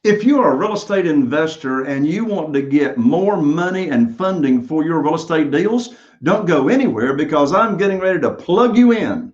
If you are a real estate investor and you want to get more money and funding for your real estate deals, don't go anywhere because I'm getting ready to plug you in.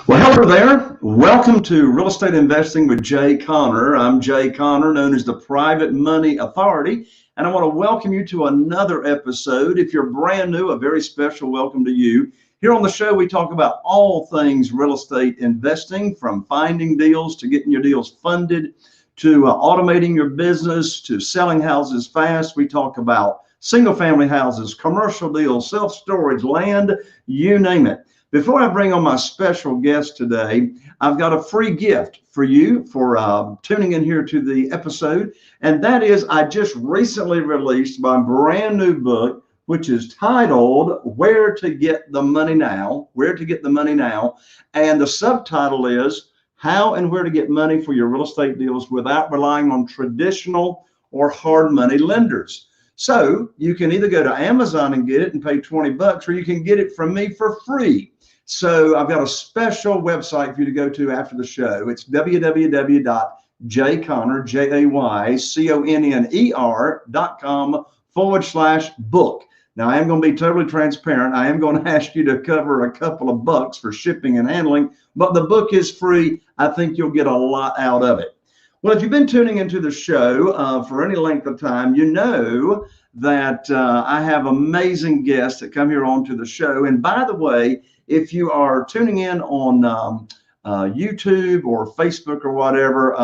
Well, hello there. Welcome to Real Estate Investing with Jay Conner. I'm Jay Conner, known as the Private Money Authority, and I want to welcome you to another episode. If you're brand new, a very special welcome to you. Here on the show, we talk about all things real estate investing, from finding deals to getting your deals funded, to automating your business, to selling houses fast. We talk about single-family houses, commercial deals, self-storage, land, you name it. Before I bring on my special guest today, I've got a free gift for you for tuning in here to the episode. And that is, I just recently released my brand new book, which is titled Where to Get the Money Now, Where to Get the Money Now. And the subtitle is How and Where to Get Money for Your Real Estate Deals Without Relying on Traditional or Hard Money Lenders. So you can either go to Amazon and get it and pay $20, or you can get it from me for free. So I've got a special website for you to go to after the show. It's www.jayconner.com/book. Now, I am going to be totally transparent. I am going to ask you to cover a couple of bucks for shipping and handling, but the book is free. I think you'll get a lot out of it. Well, if you've been tuning into the show for any length of time, you know that I have amazing guests that come here onto the show. And by the way, if you are tuning in on YouTube or Facebook or whatever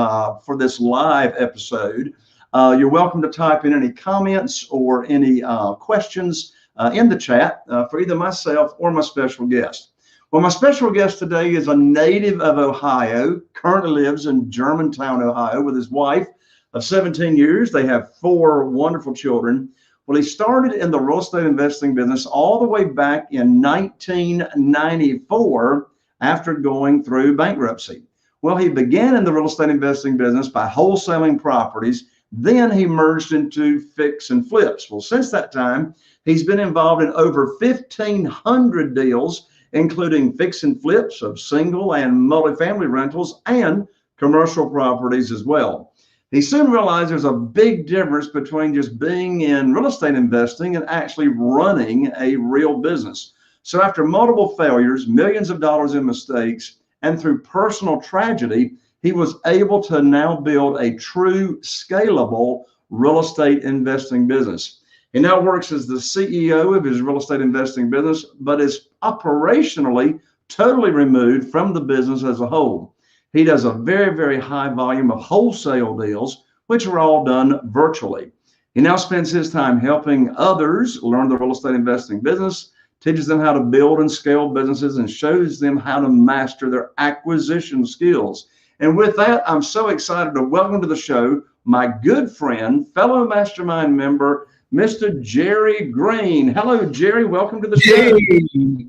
for this live episode, you're welcome to type in any comments or any questions in the chat for either myself or my special guest. Well, my special guest today is a native of Ohio, currently lives in Germantown, Ohio, with his wife of 17 years. They have 4 wonderful children. Well, he started in the real estate investing business all the way back in 1994 after going through bankruptcy. Well, he began in the real estate investing business by wholesaling properties. Then he merged into fix and flips. Well, since that time, he's been involved in over 1,500 deals, including fix and flips of single and multifamily rentals and commercial properties as well. He soon realized there's a big difference between just being in real estate investing and actually running a real business. So after multiple failures, millions of dollars in mistakes, and through personal tragedy, he was able to now build a true scalable real estate investing business. He now works as the CEO of his real estate investing business, but is operationally totally removed from the business as a whole. He does a very, very high volume of wholesale deals, which are all done virtually. He now spends his time helping others learn the real estate investing business, teaches them how to build and scale businesses, and shows them how to master their acquisition skills. And with that, I'm so excited to welcome to the show my good friend, fellow mastermind member, Mr. Jerry Green. Hello, Jerry. Welcome to the show. Hey,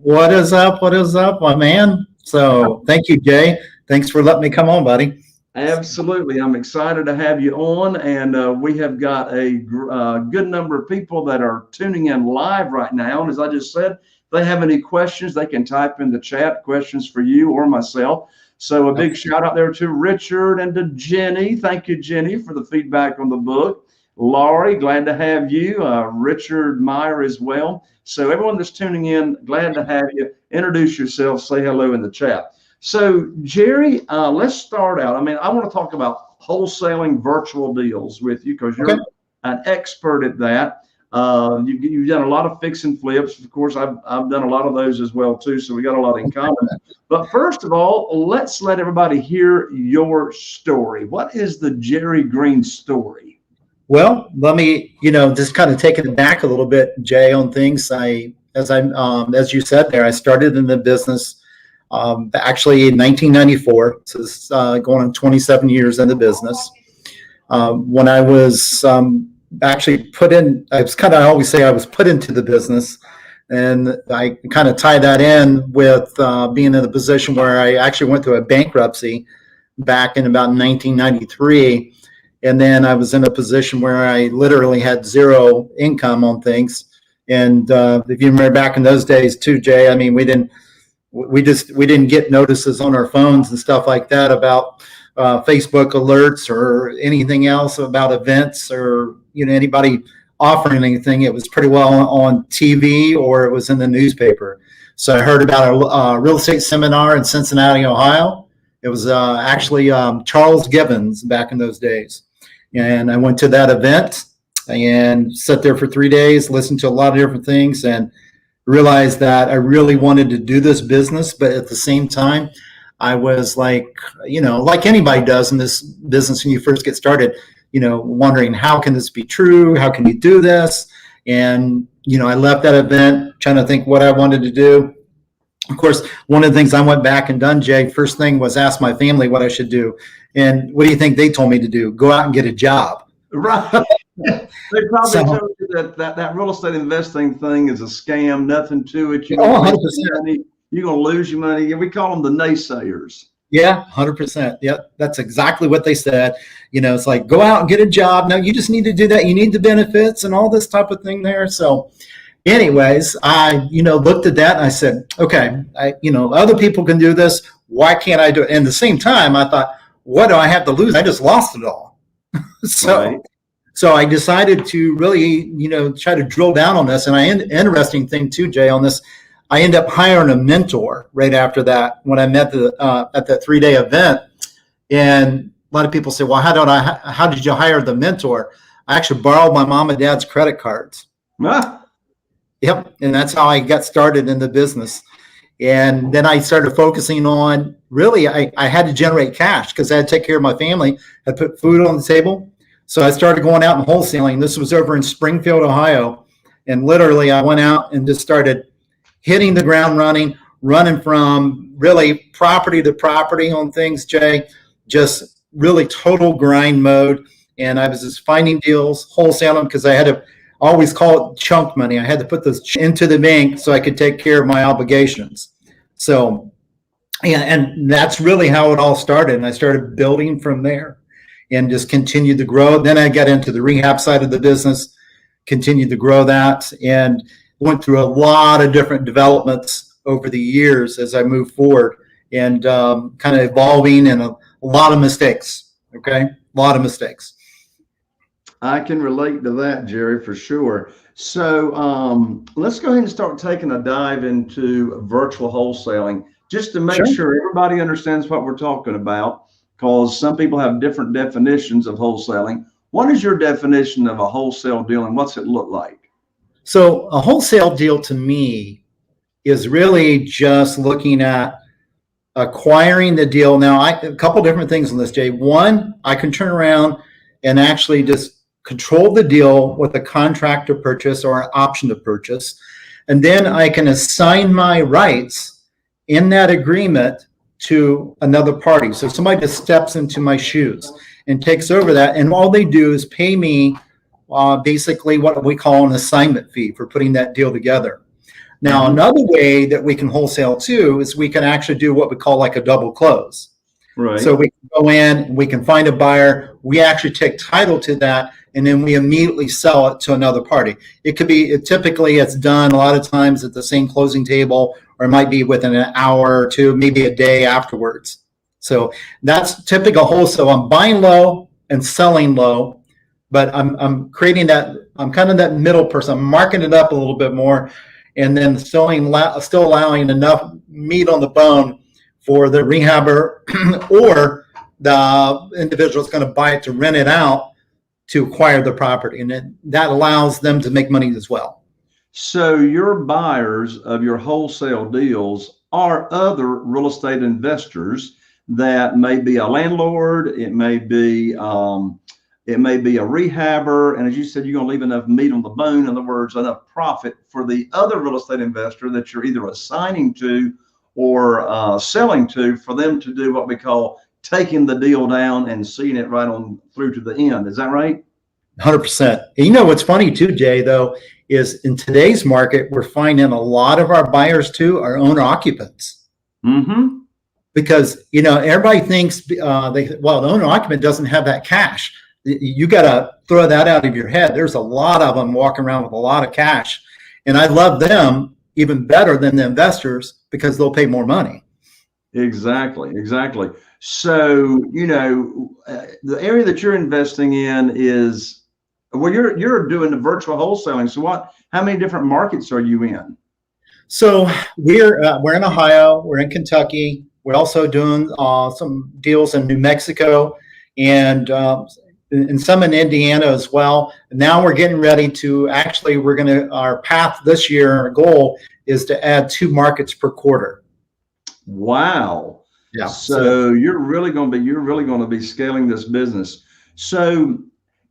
what is up? What is up, my man? So thank you, Jay. Thanks for letting me come on, buddy. Absolutely. I'm excited to have you on. And we have got a good number of people that are tuning in live right now. And as I just said, if they have any questions, they can type in the chat, questions for you or myself. So a big shout out there to Richard and to Jenny. Thank you, Jenny, for the feedback on the book. Laurie, glad to have you. Richard Meyer as well. So everyone that's tuning in, glad to have you. Introduce yourself, say hello in the chat. So Jerry, let's start out. I mean, I want to talk about wholesaling virtual deals with you because you're an expert at that. You've done a lot of fix and flips. Of course, I've done a lot of those as well too. So we got a lot in common. But first of all, let's let everybody hear your story. What is the Jerry Green story? Well, let me, just kind of take it back a little bit, Jay, on things. As you said there, I started in the business actually in 1994. So it's going on 27 years in the business. When I was actually put in, I always say I was put into the business, and I kind of tie that in with being in a position where I actually went through a bankruptcy back in about 1993. And then I was in a position where I literally had zero income on things. And if you remember back in those days too, Jay, I mean, we didn't get notices on our phones and stuff like that about Facebook alerts or anything else about events or, anybody offering anything. It was pretty well on TV or it was in the newspaper. So I heard about a real estate seminar in Cincinnati, Ohio. It was actually Charles Gibbons back in those days. And I went to that event and sat there for 3 days, listened to a lot of different things, and realized that I really wanted to do this business. But at the same time, I was like, like anybody does in this business when you first get started, wondering, how can this be true? How can you do this? And, I left that event trying to think what I wanted to do. Of course, one of the things I went back and done, Jay, first thing was ask my family what I should do. And what do you think they told me to do? Go out and get a job. Right. They probably told you that real estate investing thing is a scam, nothing to it. You're going to lose your money. We call them the naysayers. Yeah, 100%. Yeah, that's exactly what they said. It's like, go out and get a job. No, you just need to do that. You need the benefits and all this type of thing there. So anyways, I, looked at that and I said, okay, other people can do this. Why can't I do it? And at the same time, I thought, what do I have to lose? I just lost it all. So I decided to really, try to drill down on this. And interesting thing too, Jay, on this, I ended up hiring a mentor right after that when I met at that 3-day event. And a lot of people say, well, how did you hire the mentor? I actually borrowed my mom and dad's credit cards. Yep. And that's how I got started in the business. And then I started focusing on, really, I had to generate cash because I had to take care of my family. I put food on the table. So I started going out and wholesaling. This was over in Springfield, Ohio. And literally I went out and just started hitting the ground running from really property to property on things, Jay, just really total grind mode. And I was just finding deals, wholesaling, because I had to always call it chunk money. I had to put those into the bank so I could take care of my obligations. So, and that's really how it all started. And I started building from there and just continued to grow. Then I got into the rehab side of the business, continued to grow that, and went through a lot of different developments over the years as I moved forward, and kind of evolving, and a lot of mistakes. Okay, a lot of mistakes. I can relate to that, Jerry, for sure. So let's go ahead and start taking a dive into virtual wholesaling, just to make sure everybody understands what we're talking about, because some people have different definitions of wholesaling. What is your definition of a wholesale deal, and what's it look like? So a wholesale deal to me is really just looking at acquiring the deal. Now, a couple different things on this, Jay. One, I can turn around and actually just control the deal with a contract to purchase or an option to purchase. And then I can assign my rights in that agreement to another party. So somebody just steps into my shoes and takes over that. And all they do is pay me basically what we call an assignment fee for putting that deal together. Now, another way that we can wholesale too is we can actually do what we call like a double close. Right. So we can go in, we can find a buyer, we actually take title to that, and then we immediately sell it to another party. It could be, typically it's done a lot of times at the same closing table, or it might be within an hour or two, maybe a day afterwards. So that's typical wholesale. I'm buying low and selling low, but I'm creating that, I'm kind of that middle person. I'm marking it up a little bit more, and then still allowing enough meat on the bone for the rehabber or the individual that's going to buy it to rent it out to acquire the property. And then that allows them to make money as well. So your buyers of your wholesale deals are other real estate investors that may be a landlord, it may be a rehabber, and as you said, you're going to leave enough meat on the bone, in other words, enough profit for the other real estate investor that you're either assigning to or selling to, for them to do what we call taking the deal down and seeing it right on through to the end. Is that right? 100%. And you know what's funny too, Jay, though, is in today's market, we're finding a lot of our buyers too are owner occupants. Mm-hmm. Because, you know, everybody thinks, the owner occupant doesn't have that cash. You got to throw that out of your head. There's a lot of them walking around with a lot of cash. And I love them even better than the investors because they'll pay more money. Exactly, exactly. So, the area that you're investing in is, well, you're doing the virtual wholesaling. So how many different markets are you in? So we're in Ohio, we're in Kentucky. We're also doing some deals in New Mexico and some in Indiana as well. Now we're getting ready to our path this year, our goal is to add 2 markets per quarter. Wow. Yeah. So you're really going to be scaling this business. So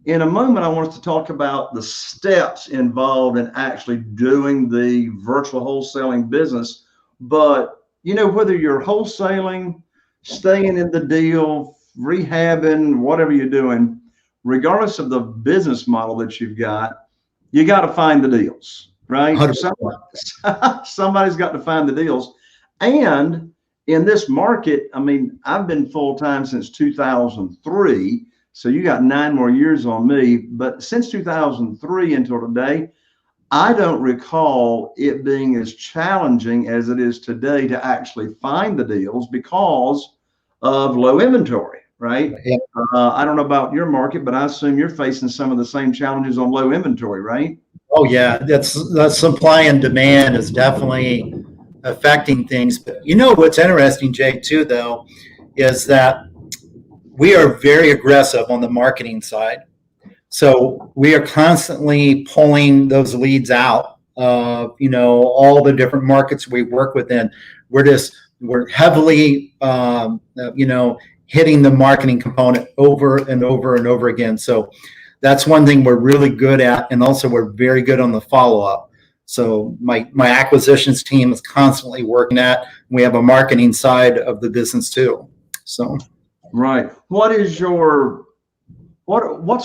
in a moment, I want us to talk about the steps involved in actually doing the virtual wholesaling business. But, whether you're wholesaling, staying in the deal, rehabbing, whatever you're doing, regardless of the business model that you've got, you got to find the deals, right? 100%. Somebody's got to find the deals. And in this market, I mean, I've been full-time since 2003. So you got 9 more years on me. But since 2003 until today, I don't recall it being as challenging as it is today to actually find the deals because of low inventory, right? Yeah. I don't know about your market, but I assume you're facing some of the same challenges on low inventory, right? Oh yeah, the supply and demand is definitely affecting things. But what's interesting, Jay, too, though, is that we are very aggressive on the marketing side. So we are constantly pulling those leads out of, all the different markets we work within. We're heavily, hitting the marketing component over and over and over again. So that's one thing we're really good at. And also we're very good on the follow-up. So my acquisitions team is constantly working at, we have a marketing side of the business too. So. Right. What's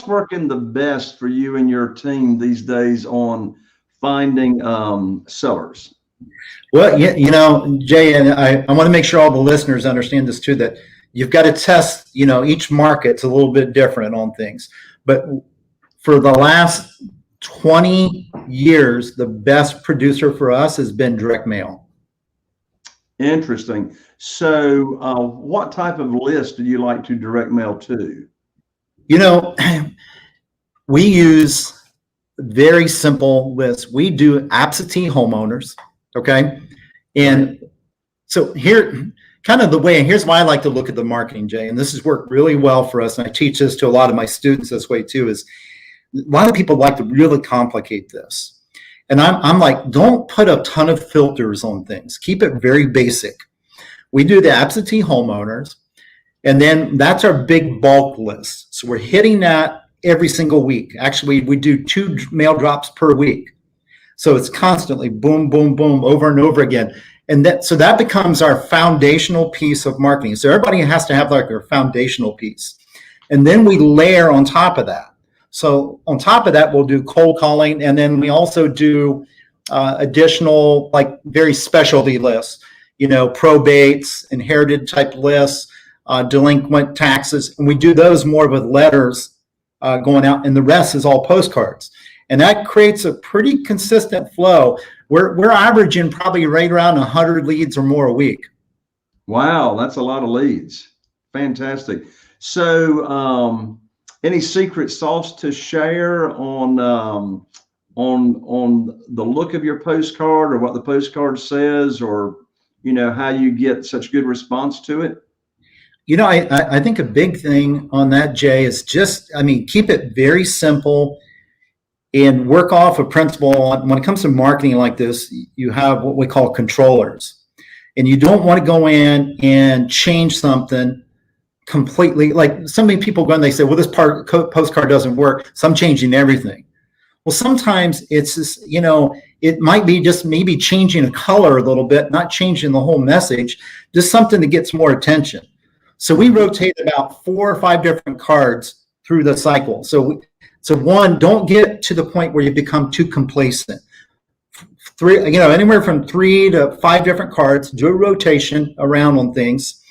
working the best for you and your team these days on finding sellers? Well, Jay, and I want to make sure all the listeners understand this too, that you've got to test, each market's a little bit different on things. But for the last 20 years, the best producer for us has been direct mail. Interesting. So what type of list do you like to direct mail to? We use very simple lists. We do absentee homeowners. Okay. And so here, kind of the way, and here's why I like to look at the marketing, Jay, and this has worked really well for us. And I teach this to a lot of my students this way too, is a lot of people like to really complicate this. And I'm like, don't put a ton of filters on things. Keep it very basic. We do the absentee homeowners, and then that's our big bulk list. So we're hitting that every single week. Actually, we do 2 mail drops per week. So it's constantly boom, boom, boom, over and over again. And so that becomes our foundational piece of marketing. So everybody has to have like their foundational piece. And then we layer on top of that. So on top of that, we'll do cold calling. And then we also do additional, like very specialty lists, probates, inherited type lists, delinquent taxes. And we do those more with letters going out, and the rest is all postcards. And that creates a pretty consistent flow. We're averaging probably right around 100 leads or more a week. Wow, that's a lot of leads. Fantastic. So any secret sauce to share on the look of your postcard, or what the postcard says, or how you get such good response to it? I think a big thing on that, Jay, is keep it very simple and work off a principle. When it comes to marketing like this, you have what we call controllers, and you don't want to go in and change something completely. Like so many people go and they say, well, this postcard doesn't work, so I'm changing everything. Well, sometimes it's just, it might be just maybe changing a color a little bit, not changing the whole message, just something that gets more attention. So we rotate about 4 or 5 different cards through the cycle. So one, don't get to the point where you become too complacent. 3, anywhere from 3 to 5 different cards, do a rotation around on things,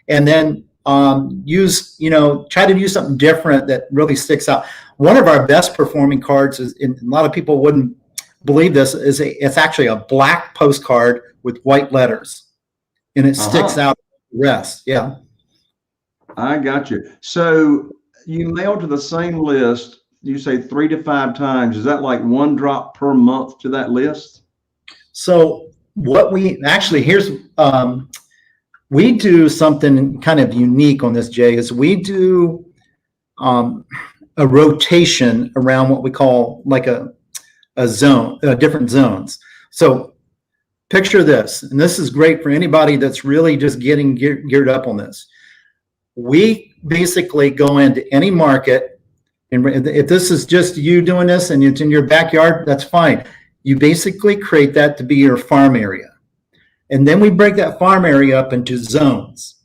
and then try to use something different that really sticks out. One of our best performing cards is, and a lot of people wouldn't believe this, it's actually a black postcard with white letters, and it sticks out the rest. Yeah. I got you. So you mail to the same list, you say 3 to 5 times. Is that like one drop per month to that list? So what we actually, we do something kind of unique on this, Jay, is we do a rotation around what we call like a zone, different zones. So picture this, and this is great for anybody that's really just getting geared up on this. We basically go into any market, and if this is just you doing this and it's in your backyard, that's fine. You basically create that to be your farm area. And then we break that farm area up into zones.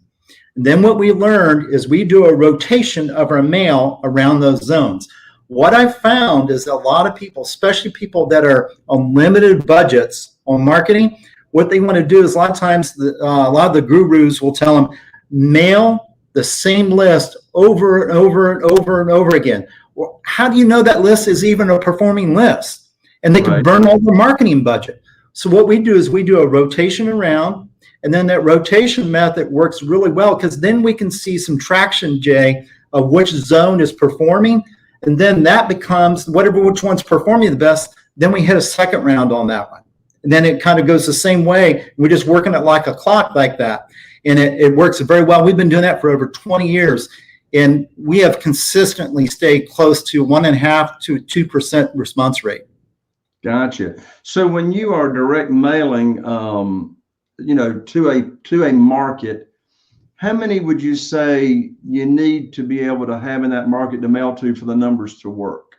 And then what we learned is we do a rotation of our mail around those zones. What I found is a lot of people, especially people that are on limited budgets on marketing, what they want to do is a lot of times, a lot of the gurus will tell them, mail the same list over and over and over and over again. Well, how do you know that list is even a performing list? And they can burn all their marketing budget. So what we do is we do a rotation around, and then that rotation method works really well because then we can see some traction, Jay, of which zone is performing. And then that becomes which one's performing the best. Then we hit a second round on that one. And then it kind of goes the same way. We're just working it like a clock like that. And it works very well. We've been doing that for over 20 years. And we have consistently stayed close to 1.5% to 2% response rate. Gotcha. So when you are direct mailing, to a market, how many would you say you need to be able to have in that market to mail to for the numbers to work?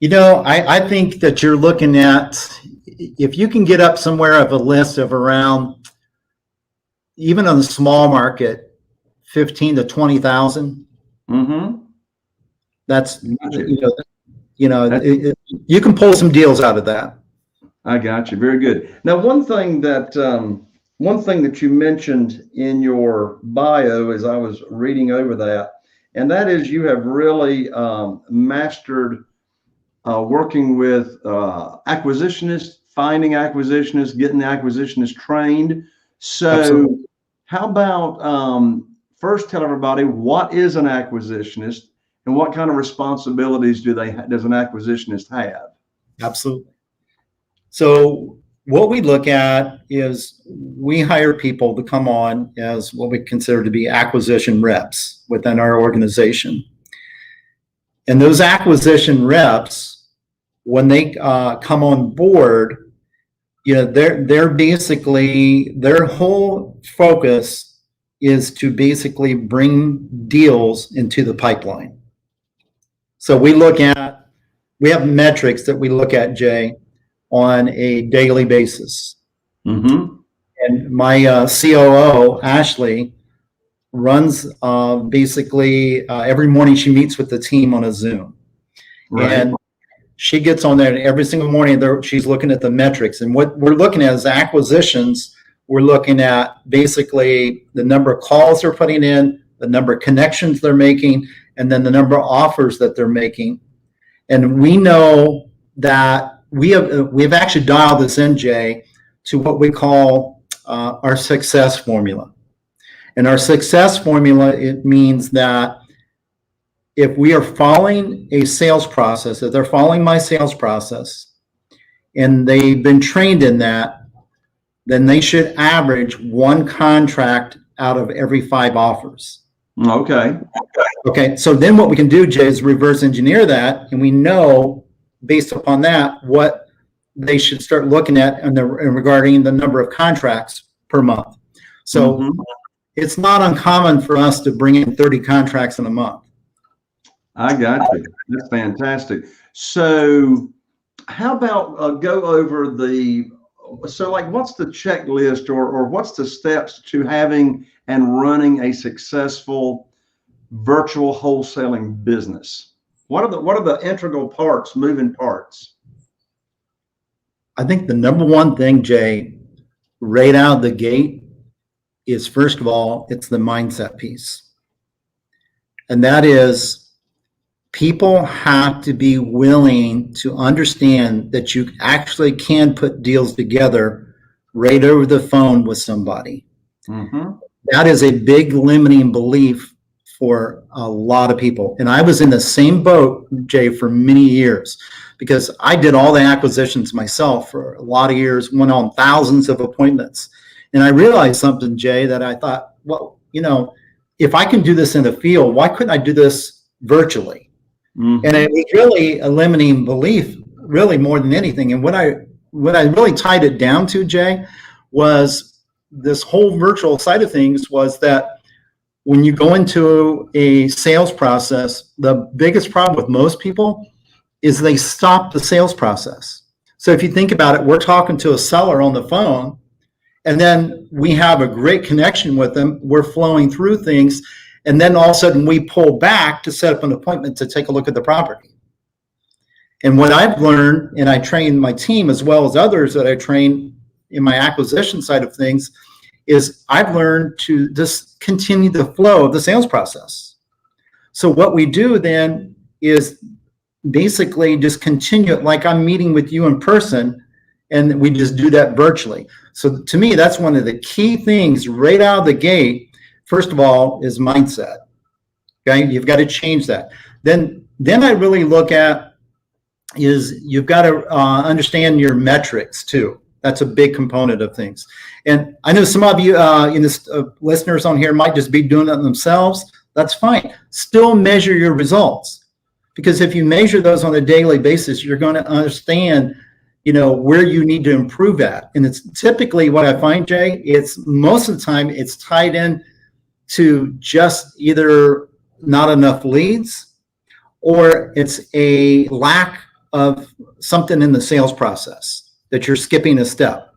I think that you're looking at, if you can get up somewhere of a list of around, even on the small market, 15 to 20,000. Mm-hmm. That's, you can pull some deals out of that. I got you. Very good. Now, one thing that you mentioned in your bio as I was reading over that, and that is you have really mastered working with acquisitionists, finding acquisitionists, getting the acquisitionists trained. So Absolutely. How about first tell everybody what is an acquisitionist and what kind of responsibilities does an acquisitionist have? Absolutely. So what we look at is we hire people to come on as what we consider to be acquisition reps within our organization. And those acquisition reps, when they come on board, they're basically, their whole focus is to basically bring deals into the pipeline. So we have metrics that we look at, Jay, on a daily basis. Mm-hmm. And my COO, Ashley, runs basically every morning she meets with the team on a Zoom. Right. And she gets on there and every single morning she's looking at the metrics. And what we're looking at is acquisitions. We're looking at basically the number of calls they're putting in, the number of connections they're making, and then the number of offers that they're making. And we know that we've actually dialed this in, Jay, to what we call our success formula. And our success formula, it means that if we are following a sales process, if they're following my sales process, and they've been trained in that, then they should average 1 contract out of every 5 offers. Okay. Okay. So then what we can do, Jay, is reverse engineer that, and we know based upon that what they should start looking at regarding the number of contracts per month. So It's not uncommon for us to bring in 30 contracts in a month. I got you. That's fantastic. So how about go over what's the checklist or what's the steps to having and running a successful virtual wholesaling business? What are the integral parts, moving parts? I think the number one thing, Jay, right out of the gate is, first of all, it's the mindset piece. And that is, people have to be willing to understand that you actually can put deals together right over the phone with somebody. Mm-hmm. That is a big limiting belief for a lot of people. And I was in the same boat, Jay, for many years, because I did all the acquisitions myself for a lot of years, went on thousands of appointments. And I realized something, Jay, that I thought, well, if I can do this in the field, why couldn't I do this virtually? Mm-hmm. And it was really a limiting belief, really more than anything. And what I really tied it down to, Jay, was this whole virtual side of things was that when you go into a sales process, the biggest problem with most people is they stop the sales process. So if you think about it, we're talking to a seller on the phone, and then we have a great connection with them. We're flowing through things. And then all of a sudden we pull back to set up an appointment to take a look at the property. And what I've learned, and I train my team as well as others that I train in my acquisition side of things, is I've learned to just continue the flow of the sales process. So what we do then is basically just continue it like I'm meeting with you in person, and we just do that virtually. So to me, that's one of the key things right out of the gate. First of all, is mindset. Okay, you've got to change that. Then I really look at is you've got to understand your metrics too. That's a big component of things. And I know some of you listeners on here might just be doing it themselves. That's fine. Still measure your results, because if you measure those on a daily basis, you're going to understand where you need to improve at. And it's typically what I find, Jay, it's most of the time it's tied in to just either not enough leads, or it's a lack of something in the sales process that you're skipping a step.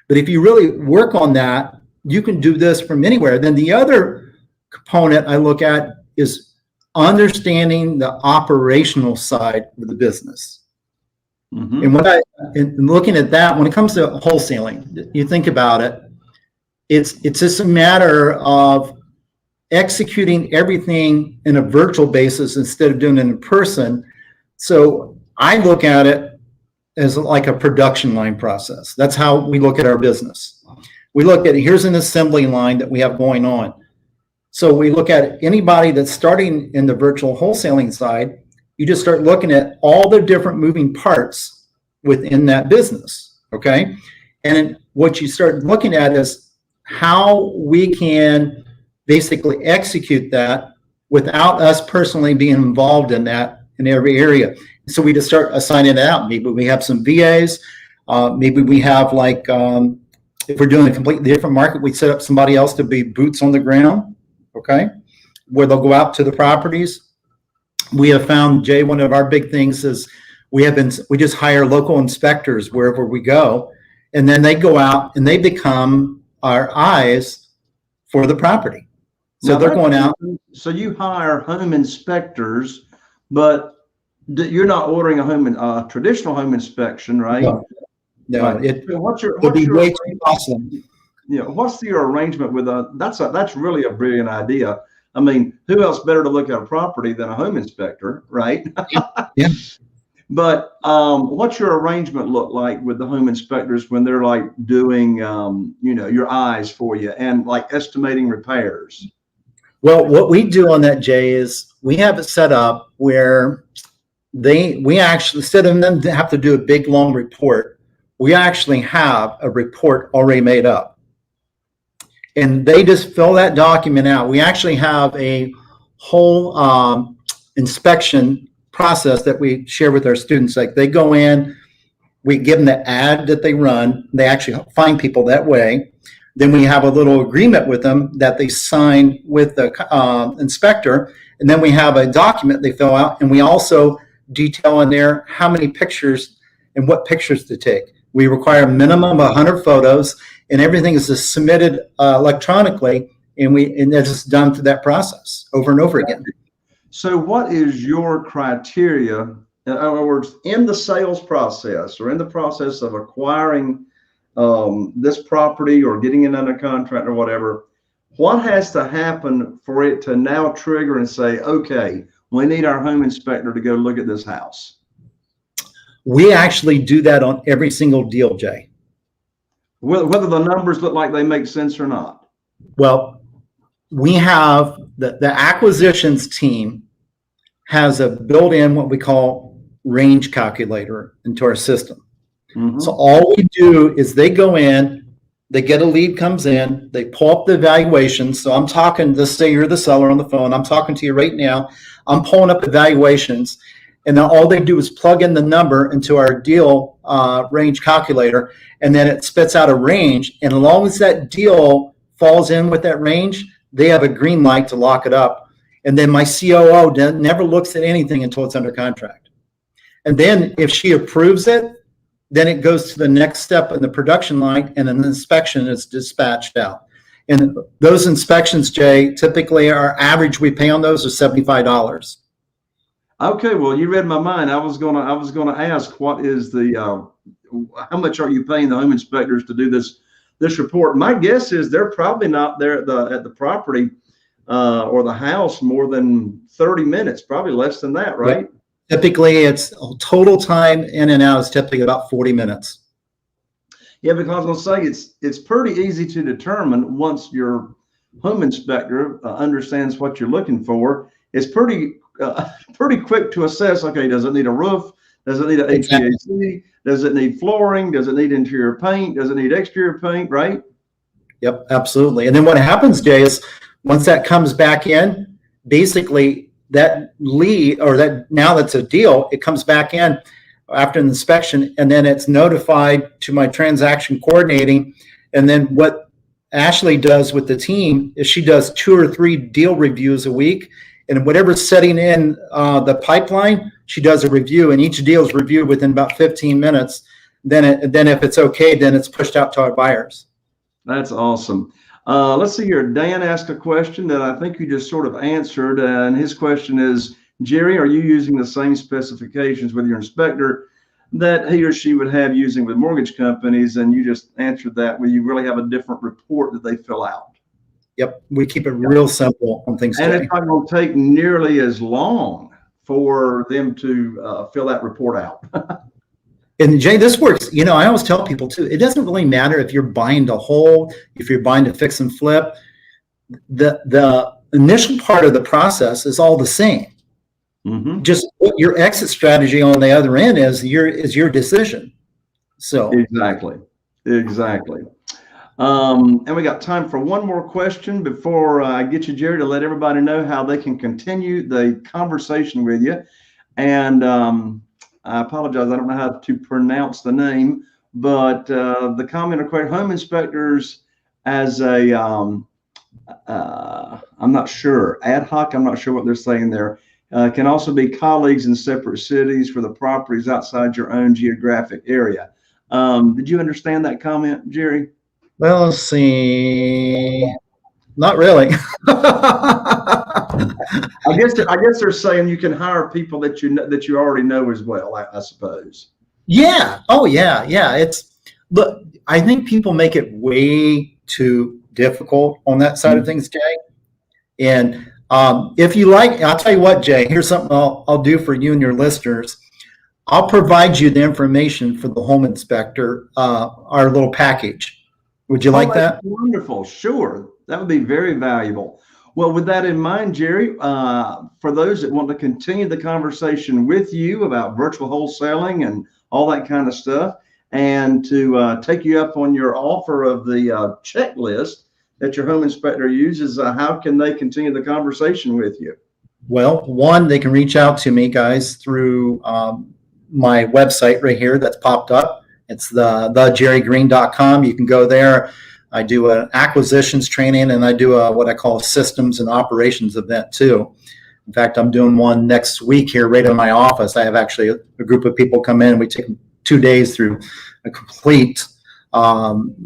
But if you really work on that, you can do this from anywhere. Then the other component I look at is understanding the operational side of the business. Mm-hmm. And looking at that, when it comes to wholesaling, you think about it, it's just a matter of executing everything in a virtual basis instead of doing it in person. So I look at it as like a production line process. That's how we look at our business. We look at, here's an assembly line that we have going on. So we look at anybody that's starting in the virtual wholesaling side, you just start looking at all the different moving parts within that business, okay? And what you start looking at is how we can basically execute that without us personally being involved in that in every area. So we just start assigning it out. Maybe we have some VAs. Maybe we have if we're doing a completely different market, we set up somebody else to be boots on the ground, okay? Where they'll go out to the properties. We have found, Jay, one of our big things is we just hire local inspectors wherever we go, and then they go out and they become our eyes for the property. So they're going out. So you hire home inspectors, but you're not ordering a traditional home inspection, right? No, right. What's your way too costly. What's your arrangement with that's really a brilliant idea. I mean, who else better to look at a property than a home inspector, right? Yeah. But what's your arrangement look like with the home inspectors when they're like doing, your eyes for you and like estimating repairs? Well, what we do on that, Jay, is we have it set up where we actually, instead of them to have to do a big long report, we actually have a report already made up. And they just fill that document out. We actually have a whole inspection process that we share with our students. Like they go in, we give them the ad that they run. They actually find people that way. Then we have a little agreement with them that they sign with the inspector. And then we have a document they fill out. And we also detail in there how many pictures and what pictures to take. We require a minimum of 100 photos, and everything is just submitted electronically, and that's just done through that process over and over again. So what is your criteria, in other words, in the sales process or in the process of acquiring this property or getting it under contract or whatever, what has to happen for it to now trigger and say, okay, we need our home inspector to go look at this house? We actually do that on every single deal, Jay. Whether the numbers look like they make sense or not. Well, we have the acquisitions team has a built-in what we call range calculator into our system. Mm-hmm. So all we do is they go in, they get a lead comes in, they pull up the valuations. So I'm talking, let's say you're the seller on the phone. I'm talking to you right now. I'm pulling up the valuations, and then all they do is plug in the number into our deal range calculator, and then it spits out a range. And as long as that deal falls in with that range, they have a green light to lock it up. And then my COO never looks at anything until it's under contract. And then if she approves it, then it goes to the next step in the production line, and an inspection is dispatched out. And those inspections, Jay, typically our average we pay on those is $75. Okay, well, you read my mind. I was gonna ask, what is the how much are you paying the home inspectors to do this report? My guess is they're probably not there at the property or the house more than 30 minutes, probably less than that, right? Yep. Typically, it's total time in and out is typically about 40 minutes. Yeah, because I was going to say it's pretty easy to determine once your home inspector understands what you're looking for. It's pretty quick to assess. Okay, does it need a roof? Does it need an HVAC? Does it need flooring? Does it need interior paint? Does it need exterior paint? Right? Yep, absolutely. And then what happens, Jay, is once that comes back in, basically that lead or that now that's a deal, it comes back in after an inspection, and then it's notified to my transaction coordinating. And then what Ashley does with the team is she does 2 or 3 deal reviews a week, and whatever's setting in the pipeline, she does a review, and each deal is reviewed within about 15 minutes. Then if it's okay, then it's pushed out to our buyers. That's awesome. Let's see here. Dan asked a question that I think you just sort of answered, and his question is, Jerry, are you using the same specifications with your inspector that he or she would have using with mortgage companies? And you just answered that. Will you really have a different report that they fill out? Yep, we keep it real simple on things. And it's not going to take nearly as long for them to fill that report out. And Jay, this works. You know, I always tell people too, it doesn't really matter if you're buying to hold, if you're buying to fix and flip. The initial part of the process is all the same. Mm-hmm. Just what your exit strategy on the other end is your decision. So exactly. And we got time for one more question before I get you, Jerry, to let everybody know how they can continue the conversation with you. And I apologize, I don't know how to pronounce the name, but the comment or question, home inspectors as a, I'm not sure, ad hoc, I'm not sure what they're saying there, can also be colleagues in separate cities for the properties outside your own geographic area. Did you understand that comment, Jerry? Well, let's see. Not really. I guess they're saying you can hire people that you already know as well, I suppose. Yeah. Oh, yeah. Yeah. Look, I think people make it way too difficult on that side of things, Jay. And if you like, I'll tell you what, Jay, here's something I'll do for you and your listeners. I'll provide you the information for the home inspector, our little package. Would you like that? Wonderful. Sure. That would be very valuable. Well, with that in mind, Jerry, for those that want to continue the conversation with you about virtual wholesaling and all that kind of stuff, and to take you up on your offer of the checklist that your home inspector uses, how can they continue the conversation with you? Well, one, they can reach out to me, guys, through my website right here that's popped up. It's thejerrygreen.com. You can go there. I do an acquisitions training, and I do what I call a systems and operations event too. In fact, I'm doing one next week here right in my office. I have actually a group of people come in. We take 2 days through a complete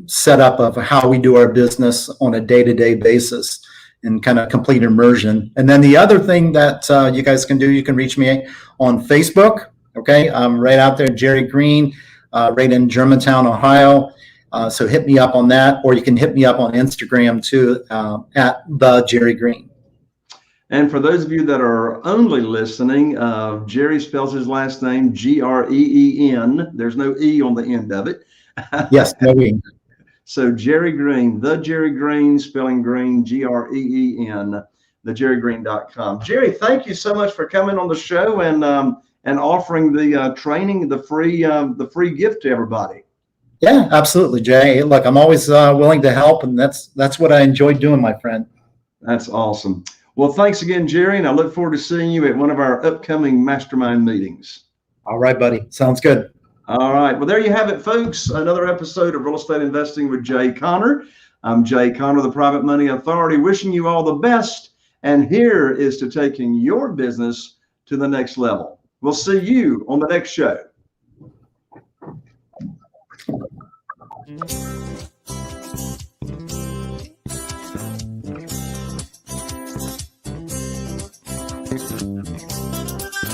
setup of how we do our business on a day-to-day basis and kind of complete immersion. And then the other thing that you guys can do, you can reach me on Facebook. Okay, I'm right out there, Jerry Green, right in Germantown, Ohio. So hit me up on that, or you can hit me up on Instagram too, at the Jerry Green. And for those of you that are only listening, Jerry spells his last name Green. There's no E on the end of it. Yes, no E. So Jerry Green, the Jerry Green, spelling green, Green, thejerrygreen.com. Jerry, thank you so much for coming on the show and offering the training, the free gift to everybody. Yeah, absolutely, Jay. Look, I'm always willing to help, and that's what I enjoy doing, my friend. That's awesome. Well, thanks again, Jerry, and I look forward to seeing you at one of our upcoming mastermind meetings. All right, buddy. Sounds good. All right. Well, there you have it, folks. Another episode of Real Estate Investing with Jay Conner. I'm Jay Conner, the Private Money Authority, wishing you all the best. And here is to taking your business to the next level. We'll see you on the next show.